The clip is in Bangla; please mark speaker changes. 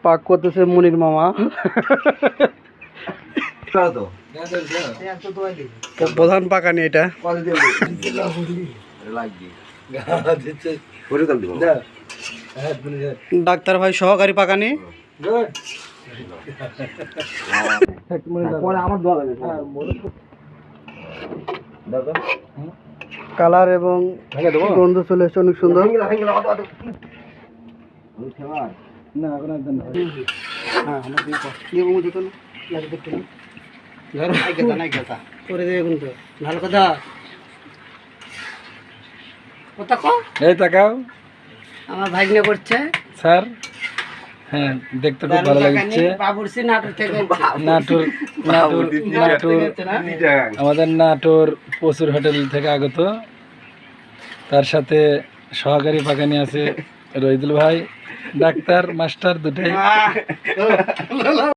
Speaker 1: পাক করতেছে মুনির মামা। প্রধান পাকানি এটা। ডাক্তার ভাই সহকারী পাকানি। কালার এবং গন্ধ চলে এসছে অনেক সুন্দর। ভালো কথা আমার ভাগ্নে করছে
Speaker 2: স্যার। হ্যাঁ, দেখতে খুব ভালো লাগছে। নাটোর আমাদের নাটোর প্রচুর হোটেল থেকে আগত, তার সাথে সহকারী পাকানি আছে রহিদুল ভাই, ডাক্তার মাস্টার দুটাই।